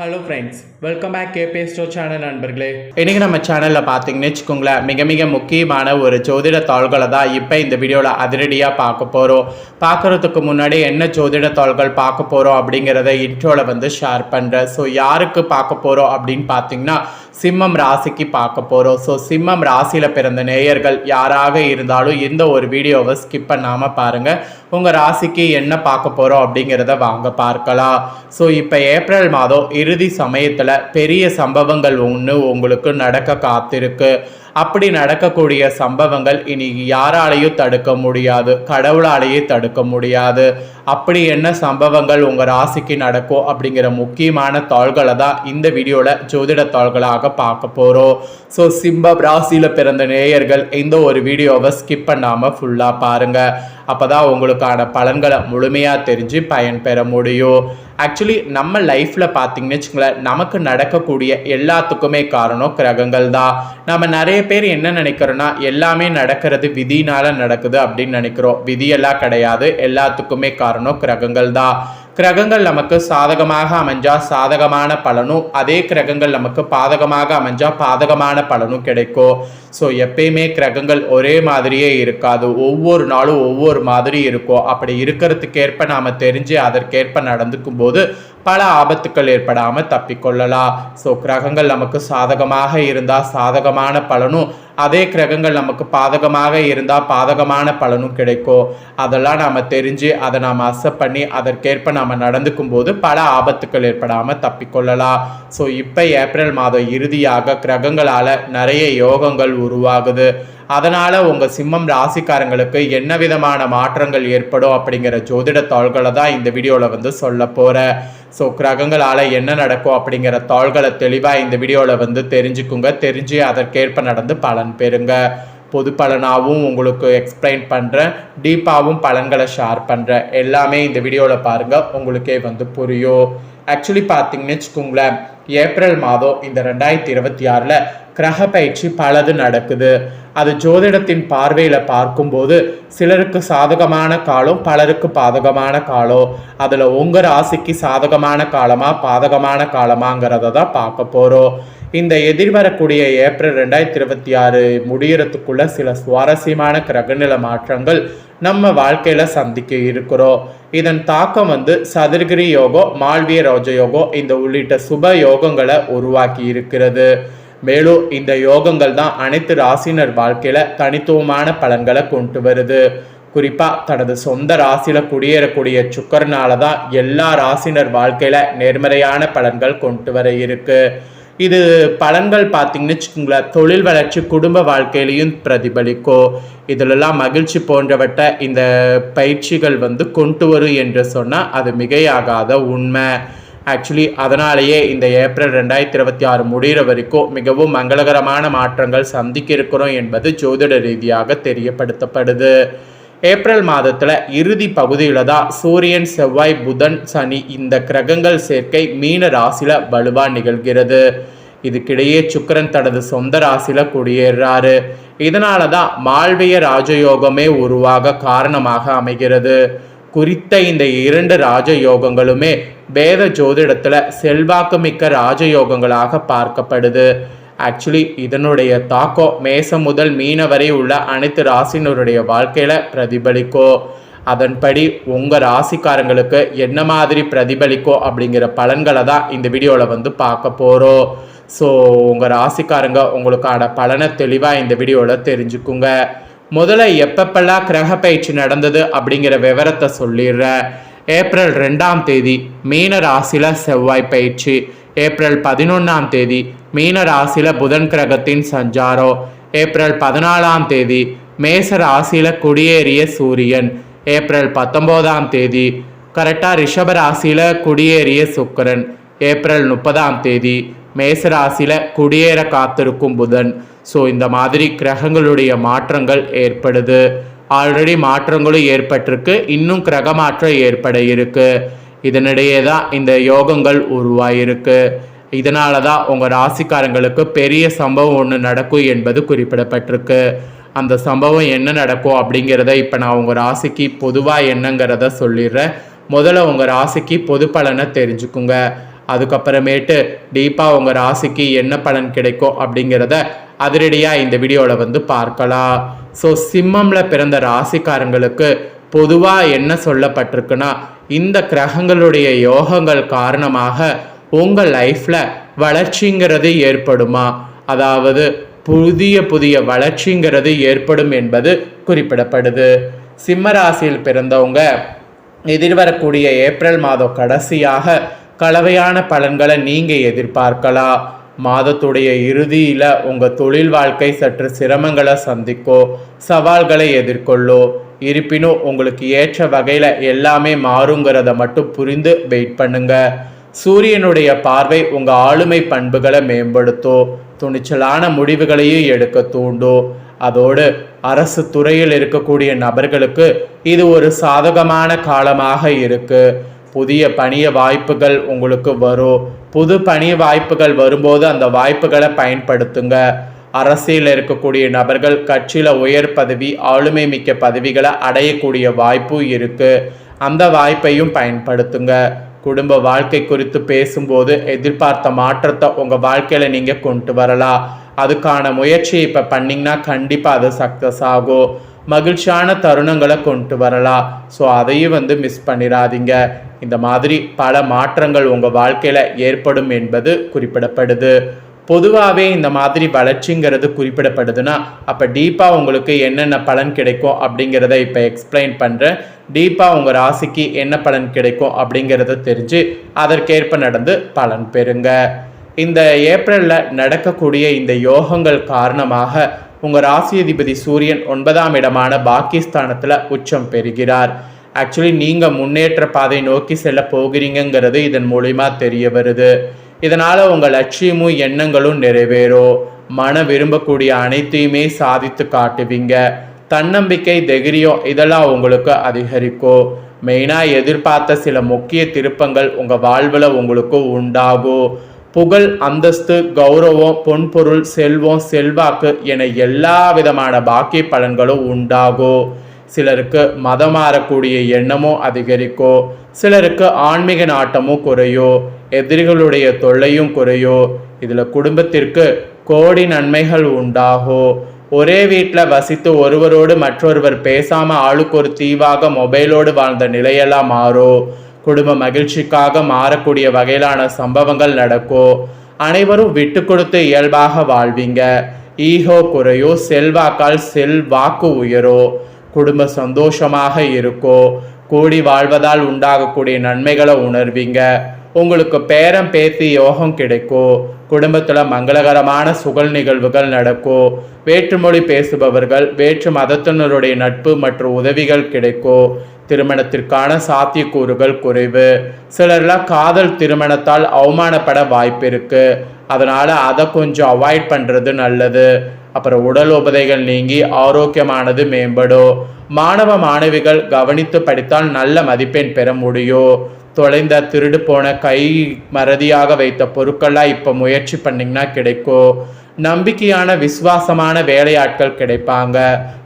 Hello friends, welcome back கேபே store channel நண்பர்களே. இன்றைக்கி நம்ம சேனலில் பார்த்தீங்கன்னு வச்சுக்கோங்களேன், மிக முக்கியமான ஒரு ஜோதிட தாள்களை தான் இப்போ இந்த வீடியோவில் அதிரடியாக பார்க்க போகிறோம். பார்க்குறதுக்கு முன்னாடி என்ன ஜோதிட தாள்கள் பார்க்க போகிறோம் அப்படிங்கிறத இன்ட்ரோவில் ஷேர் பண்ணுறேன். ஸோ யாருக்கு பார்க்க போகிறோம் அப்படின்னு பார்த்தீங்கன்னா சிம்மம் ராசிக்கு பார்க்க போகிறோம். ஸோ சிம்மம் ராசியில் பிறந்த நேயர்கள் யாராக இருந்தாலும் இந்த ஒரு வீடியோவை ஸ்கிப் பண்ணாமல் பாருங்கள். உங்கள் ராசிக்கு என்ன பார்க்க போகிறோம் அப்படிங்கிறத வாங்க பார்க்கலாம். ஸோ இப்போ ஏப்ரல் மாதம் இறுதி சமயத்தில் பெரிய சம்பவங்கள் ஒன்று உங்களுக்கு நடக்க காத்திருக்கு. அப்படி நடக்கக்கூடிய சம்பவங்கள் இனி யாராலையும் தடுக்க முடியாது, கடவுளாலேயே தடுக்க முடியாது. அப்படி என்ன சம்பவங்கள் உங்கள் ராசிக்கு நடக்கும் அப்படிங்கிற முக்கியமான தாள்களை தான் இந்த வீடியோவில் ஜோதிட தாள்களாக பார்க்க போகிறோம். ஸோ சிம்மம் ராசியில் பிறந்த நேயர்கள் இந்த ஒரு வீடியோவை ஸ்கிப் பண்ணாமல் ஃபுல்லாக பாருங்கள். அப்போ தான் உங்களுக்கான பலன்களை முழுமையாக தெரிஞ்சு பயன்பெற முடியும். ஆக்சுவலி நம்ம லைஃப்பில் பார்த்தீங்கன்னு வச்சுங்களேன், நமக்கு நடக்கக்கூடிய எல்லாத்துக்குமே காரணம் கிரகங்கள் தான். நம்ம நிறைய பேர் என்ன நினைக்கிறோன்னா, எல்லாமே நடக்கிறது விதினால் நடக்குது அப்படின்னு நினைக்கிறோம். விதியெல்லாம் கிடையாது, எல்லாத்துக்குமே காரணம் கிரகங்கள் தான். கிரகங்கள் நமக்கு சாதகமாக அமைஞ்சா சாதகமான பலனும், அதே கிரகங்கள் நமக்கு பாதகமாக அமைஞ்சா பாதகமான பலனும் கிடைக்கும். ஸோ எப்பயுமே கிரகங்கள் ஒரே மாதிரியே இருக்காது, ஒவ்வொரு நாளும் ஒவ்வொரு மாதிரி இருக்கும். அப்படி இருக்கிறதுக்கேற்ப நாம் தெரிஞ்சு அதற்கேற்ப நடந்துக்கும் போது பல ஆபத்துக்கள் ஏற்படாமல் தப்பிக்கொள்ளலாம். ஸோ கிரகங்கள் நமக்கு சாதகமாக இருந்தால் சாதகமான பலனும், அதே கிரகங்கள் நமக்கு பாதகமாக இருந்தால் பாதகமான பலனும் கிடைக்கும். அதெல்லாம் நாம் தெரிஞ்சு அதை நாம் அக்செப்ட் பண்ணி அதற்கேற்ப நாம் நடந்துக்கும் போது பல ஆபத்துக்கள் ஏற்படாமல் தப்பிக்கொள்ளலாம். ஸோ இப்போ ஏப்ரல் மாதம் இறுதியாக கிரகங்களால் நிறைய யோகங்கள் உருவாகுது. அதனால் உங்கள் சிம்மம் ராசிக்காரங்களுக்கு என்ன விதமான மாற்றங்கள் ஏற்படும் அப்படிங்கிற ஜோதிட தாள்களை தான் இந்த வீடியோவில் சொல்ல போகிறேன். ஸோ கிரகங்களால் என்ன நடக்கும் அப்படிங்கிற தாள்களை தெளிவாக இந்த வீடியோவில் தெரிஞ்சுக்குங்க. தெரிஞ்சு அதற்கேற்ப நடந்து பலன் பெறுங்க. பொது பலனாகவும் உங்களுக்கு எக்ஸ்பிளைன் பண்ணுறேன், டீப்பாகவும் பலன்களை ஷேர் பண்ணுறேன். எல்லாமே இந்த வீடியோவில் பாருங்கள், உங்களுக்கே புரியும். ஆக்சுவலி பார்த்தீங்கன்னு வச்சுக்கோங்களேன், ஏப்ரல் மாதம் இந்த 2026 கிரக பயிற்சி பலது நடக்குது. அது ஜோதிடத்தின் பார்வையில் பார்க்கும்போது சிலருக்கு சாதகமான காலம், பலருக்கு பாதகமான காலம். அதில் உங்கள் ராசிக்கு சாதகமான காலமா பாதகமான காலமாங்கிறத தான் பார்க்க போகிறோம். இந்த எதிர்வரக்கூடிய ஏப்ரல் 2026 முடியறதுக்குள்ள சில சுவாரஸ்யமான கிரகநில மாற்றங்கள் நம்ம வாழ்க்கையில் சந்திக்க இருக்கிறோம். இதன் தாக்கம் சதுர்கிரி யோகம், மால்விய ராஜயோகம் இந்த உள்ளிட்ட சுப யோகங்களை உருவாக்கி இருக்கிறது. மேலும் இந்த யோகங்கள் தான் அனைத்து ராசினர் வாழ்க்கையில தனித்துவமான பலன்களை கொண்டு வருது. குறிப்பாக தனது சொந்த ராசியில் குடியேறக்கூடிய சுக்கரனால தான் எல்லா ராசினர் வாழ்க்கையில நேர்மறையான பலன்கள் கொண்டு வர இருக்கு. இது பலன்கள் பார்த்தீங்கன்னு வச்சுக்கோங்களேன், தொழில் வளர்ச்சி, குடும்ப வாழ்க்கையிலையும் பிரதிபலிக்கும். இதிலெல்லாம் மகிழ்ச்சி போன்றவற்றை இந்த பயிற்சிகள் கொண்டு வரும் என்று சொன்னால் அது மிகையாகாத உண்மை. ஆக்சுவலி அதனாலேயே இந்த ஏப்ரல் 2026 முடிகிற வரைக்கும் மிகவும் மங்களகரமான மாற்றங்கள் சந்திக்க இருக்கிறோம் என்பது ஜோதிட ரீதியாக தெரியப்படுத்தப்படுது. ஏப்ரல் மாதத்தில் இறுதி பகுதியில் தான் சூரியன், செவ்வாய், புதன், சனி இந்த கிரகங்கள் சேர்க்கை மீன ராசியில் வலுவாக நிகழ்கிறது. இதுக்கிடையே சுக்கிரன் தனது சொந்த ராசியில் குடியேறாரு. இதனால தான் மால்விய ராஜயோகமே உருவாக காரணமாக அமைகிறது. குறித்த இந்த 2 ராஜயோகங்களுமே வேத ஜோதிடத்தில் செல்வாக்கு மிக்க ராஜயோகங்களாக பார்க்கப்படுது. ஆக்சுவலி இதனுடைய தாக்கம் மேசம் முதல் மீன வரை உள்ள அனைத்து ராசினருடைய வாழ்க்கையில் பிரதிபலிக்கும். அதன்படி உங்கள் ராசிக்காரங்களுக்கு என்ன மாதிரி பிரதிபலிக்கும் அப்படிங்கிற பலன்களை தான் இந்த வீடியோவில் பார்க்க போகிறோம். ஸோ உங்கள் ராசிக்காரங்க உங்களுக்கான பலனை தெளிவாக இந்த வீடியோவில் தெரிஞ்சுக்குங்க. முதல்ல எப்பப்பெல்லாம் கிரக பயிற்சி நடந்தது அப்படிங்கிற விவரத்தை சொல்லிடுறேன். ஏப்ரல் 2ஆம் தேதி மீன ராசியில் செவ்வாய் பயிற்சி. ஏப்ரல் 11ஆம் தேதி மீன ராசியில் புதன் கிரகத்தின் சஞ்சாரம். ஏப்ரல் 14ஆம் தேதி மேச ராசியில் குடியேறிய சூரியன். ஏப்ரல் 19ஆம் தேதி கரெக்டாக ரிஷப ராசியில் குடியேறிய சுக்கிரன். ஏப்ரல் 30ஆம் தேதி மேச ராசியில் குடியேற காத்திருக்கும் புதன். ஸோ இந்த மாதிரி கிரகங்களுடைய மாற்றங்கள் ஏற்படுது. ஆல்ரெடி மாற்றங்களும் ஏற்பட்டிருக்கு, இன்னும் கிரக மாற்றம் ஏற்பட இருக்கு. இதனிடையே தான் இந்த யோகங்கள் உருவாயிருக்கு. இதனால தான் உங்கள் ராசிக்காரங்களுக்கு பெரிய சம்பவம் ஒன்று நடக்கும் என்பது குறிப்பிடப்பட்டிருக்கு. அந்த சம்பவம் என்ன நடக்கும் அப்படிங்கிறத இப்போ நான் உங்கள் ராசிக்கு பொதுவாக என்னங்கிறத சொல்லிடுறேன். முதல்ல உங்கள் ராசிக்கு பொது பலனை தெரிஞ்சுக்குங்க. அதுக்கப்புறமேட்டு டீப்பாக உங்கள் ராசிக்கு என்ன பலன் கிடைக்கும் அப்படிங்கிறத அதிரடியாக இந்த வீடியோவில் வந்து பார்க்கலாம். ஸோ சிம்மமில் பிறந்த ராசிக்காரங்களுக்கு பொதுவாக என்ன சொல்லப்பட்டிருக்குன்னா, இந்த கிரகங்களுடைய யோகங்கள் காரணமாக உங்கள் லைஃப்பில் வளர்ச்சிங்கிறது ஏற்படுமா, அதாவது புதிய புதிய வளர்ச்சிங்கிறது ஏற்படும் என்பது குறிப்பிடப்படுது. சிம்ம ராசியில் பிறந்தவங்க எதிர்வரக்கூடிய ஏப்ரல் மாதம் கடைசியாக கலவையான பலன்களை நீங்கள் எதிர்பார்க்கலாம். மாதத்துடைய இறுதியில் உங்கள் தொழில் வாழ்க்கை சற்று சிரமங்களை சந்திக்கோ, சவால்களை எதிர்கொள்ளோ. இருப்பினும் உங்களுக்கு ஏற்ற வகையில் எல்லாமே மாறுங்கிறத மட்டும் புரிந்து வெயிட் பண்ணுங்க. சூரியனுடைய பார்வை உங்கள் ஆளுமை பண்புகளை மேம்படுத்தோ, துணிச்சலான முடிவுகளையும் எடுக்க தூண்டோ. அதோடு அரசு துறையில் இருக்கக்கூடிய நபர்களுக்கு இது ஒரு சாதகமான காலமாக இருக்கு. புதிய பணிய வாய்ப்புகள் உங்களுக்கு வரும். புது பணிய வாய்ப்புகள் வரும்போது அந்த வாய்ப்புகளை பயன்படுத்துங்க. அரசியல் இருக்கக்கூடிய நபர்கள் கட்சியில் உயர் பதவி, ஆளுமை மிக்க பதவிகளை அடையக்கூடிய வாய்ப்பு இருக்கு. அந்த வாய்ப்பையும் பயன்படுத்துங்க. குடும்ப வாழ்க்கை குறித்து பேசும்போது எதிர்பார்த்த மாற்றத்தை உங்கள் வாழ்க்கையில் நீங்கள் கொண்டு வரலாம். அதுக்கான முயற்சியை இப்போ பண்ணிங்கன்னா கண்டிப்பாக அது சக்ஸஸ் ஆகும். மகிழ்ச்சியான தருணங்களை கொண்டு வரலாம். ஸோ அதையும் வந்து மிஸ் பண்ணிடாதீங்க. இந்த மாதிரி பல மாற்றங்கள் உங்கள் வாழ்க்கையில் ஏற்படும் என்பது குறிப்பிடப்படுது. பொதுவாகவே இந்த மாதிரி வளர்ச்சிங்கிறது குறிப்பிடப்படுதுன்னா அப்போ டீப்பாக உங்களுக்கு என்னென்ன பலன் கிடைக்கும் அப்படிங்கிறத இப்போ எக்ஸ்பிளைன் பண்ணுறேன். டீப்பாக உங்கள் ராசிக்கு என்ன பலன் கிடைக்கும் அப்படிங்கிறத தெரிஞ்சு அதற்கேற்ப நடந்து பலன் பெறுங்க. இந்த ஏப்ரலில் நடக்கக்கூடிய இந்த யோகங்கள் காரணமாக உங்கள் ராசி அதிபதி சூரியன் 9ஆம் இடமான பாக்கியஸ்தானத்தில் உச்சம் பெறுகிறார். ஆக்சுவலி நீங்கள் முன்னேற்ற பாதை நோக்கி செல்ல போகிறீங்கிறது இதன் மூலிமா தெரிய வருது. இதனால் உங்கள் லட்சியமும் எண்ணங்களும் நிறைவேறும். மன விரும்பக்கூடிய அனைத்தையுமே சாதித்து காட்டுவீங்க. தன்னம்பிக்கை, தைரியம் இதெல்லாம் உங்களுக்கு அதிகரிக்கும். மெயினாக எதிர்பார்த்த சில முக்கிய திருப்பங்கள் உங்கள் வாழ்வில் உங்களுக்கு உண்டாகும். புகழ், அந்தஸ்து, கௌரவம், பொன்பொருள், செல்வம், செல்வாக்கு என எல்லா விதமான பாக்கிய பலன்களும் உண்டாகும். சிலருக்கு மதம் மாறக்கூடிய எண்ணமும் அதிகரிக்கும். சிலருக்கு ஆன்மீக நாட்டமும் குறையும். எதிரிகளுடைய தொல்லையும் குறையும். இதில் குடும்பத்திற்கு கோடி நன்மைகள் உண்டாகும். ஒரே வீட்டில் வசித்து ஒருவரோடு மற்றொருவர் பேசாமல் ஆளுக்கு ஒரு தீவாக மொபைலோடு வாழ்ந்த நிலையெல்லாம் மாறும். குடும்ப மகிழ்ச்சிக்காக மாறக்கூடிய வகையிலான சம்பவங்கள் நடக்கும். அனைவரும் விட்டு கொடுத்து இயல்பாக வாழ்வீங்க. ஈகோ குறையோ, செல்வாக்கால் செல்வாக்கு உயரோ. குடும்ப சந்தோஷமாக இருக்கோ. கூடி வாழ்வதால் உண்டாகக்கூடிய நன்மைகளை உணர்வீங்க. உங்களுக்கு பேரம் பேத்தி யோகம் கிடைக்கும். குடும்பத்தில் மங்களகரமான சுகல் நிகழ்வுகள் நடக்கும். வேற்றுமொழி பேசுபவர்கள், வேற்று மதத்தினருடைய நட்பு மற்றும் உதவிகள் கிடைக்கும். திருமணத்திற்கான சாத்தியக்கூறுகள் குறைவு. சிலர்லாம் காதல் திருமணத்தால் அவமானப்பட வாய்ப்பு இருக்கு. அதனால அதை கொஞ்சம் அவாய்ட் பண்ணுறது நல்லது. அப்புறம் உடல் உபதைகள் நீங்கி ஆரோக்கியமானது மேம்படும். மாணவ மாணவிகள் கவனித்து படித்தால் நல்ல மதிப்பெண் பெற முடியும். தொலைந்த, திருடு போன, கை மறதியாக வைத்த பொருட்கள்லாம் இப்போ முயற்சி பண்ணிங்கன்னா கிடைக்கும். நம்பிக்கையான விசுவாசமான வேலையாட்கள் கிடைப்பாங்க.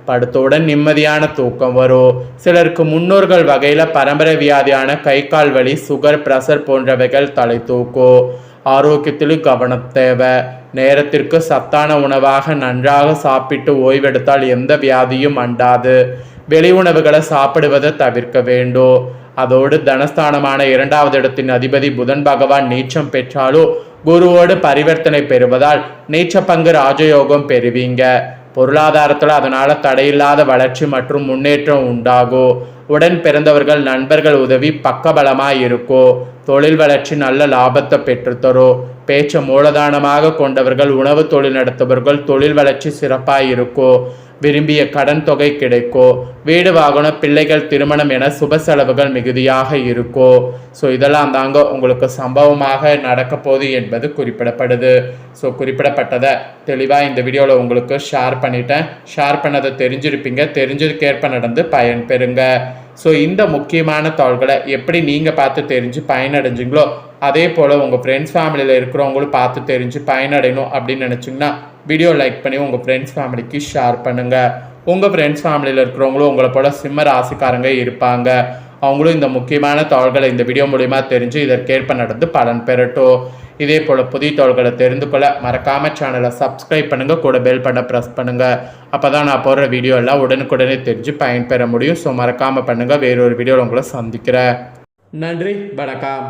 படுத்தவுடன் நிம்மதியான தூக்கம் வரும். சிலருக்கு முன்னோர்கள் வகையில் பரம்பரை வியாதியான கை கால் வலி, சுகர், பிரஷர் போன்றவைகள் தலை தூக்கும். ஆரோக்கியத்திலும் கவனம் தேவை. நேரத்திற்கு சத்தான உணவாக நன்றாக சாப்பிட்டு ஓய்வெடுத்தால் எந்த வியாதியும் அண்டாது. வெளி உணவுகளை சாப்பிடுவதை தவிர்க்க வேண்டும். அதோடு தனஸ்தானமான 2வது இடத்தின் அதிபதி புதன் பகவான் நீச்சம் பெற்றாலும் குருவோடு பரிவர்த்தனை பெறுவதால் நீச்ச பங்கு ராஜயோகம் பெறுவீங்க. பொருளாதாரத்தில் அதனால தடையில்லாத வளர்ச்சி மற்றும் முன்னேற்றம் உண்டாகும். உடன் பிறந்தவர்கள், நண்பர்கள் உதவி பக்கபலமாய் இருக்கும். தொழில் வளர்ச்சி நல்ல லாபத்தை பெற்றுத்தரும். பேச்சை மூலதானமாக கொண்டவர்கள், உணவு தொழில் நடத்துபவர்கள் தொழில் வளர்ச்சி சிறப்பாக இருக்கும். விரும்பிய கடன் தொகை கிடைக்கும். வீடு, வாகனம், பிள்ளைகள், திருமணம் என சுப செலவுகள் மிகுதியாக இருக்கும். ஸோ இதெல்லாம் தாங்க உங்களுக்கு சம்பவமாக நடக்க போகுது என்பது குறிப்பிடப்படுது. ஸோ குறிப்பிடப்பட்டதை தெளிவாக இந்த வீடியோவில் உங்களுக்கு ஷேர் பண்ணிட்டேன். ஷேர் பண்ணதை தெரிஞ்சிருப்பீங்க. தெரிஞ்சதுக்கேற்ப நடந்து பயன் பெறுங்க. ஸோ இந்த முக்கியமான தாள்களை எப்படி நீங்கள் பார்த்து தெரிஞ்சு பயனடைஞ்சிங்களோ அதே போல் உங்கள் ஃப்ரெண்ட்ஸ் ஃபேமிலியில் இருக்கிறவங்களும் பார்த்து தெரிஞ்சு பயனடையணும் அப்படின்னு நினச்சிங்கன்னா வீடியோ லைக் பண்ணி உங்கள் ஃப்ரெண்ட்ஸ் ஃபேமிலிக்கு ஷேர் பண்ணுங்கள். உங்கள் ஃப்ரெண்ட்ஸ் ஃபேமிலியில் இருக்கிறவங்களும் உங்களை போல் சிம்ம ராசிக்காரங்க இருப்பாங்க. அவங்களும் இந்த முக்கியமான தாள்களை இந்த வீடியோ மூலிமா தெரிஞ்சு இதற்கேற்ப நடந்து பலன் பெறட்டும். இதே போல் புதிய தாள்களை தெரிந்து கொள்ள மறக்காமல் சேனலை சப்ஸ்கிரைப் பண்ணுங்கள், கூட பெல் பட்டனை ப்ரெஸ் பண்ணுங்கள். அப்போ தான் நான் போடுற வீடியோ எல்லாம் உடனுக்குடனே தெரிஞ்சு பயன்பெற முடியும். ஸோ மறக்காமல் பண்ணுங்கள். வேறொரு வீடியோவில் உங்களை சந்திக்கிறேன். நன்றி, வணக்கம்.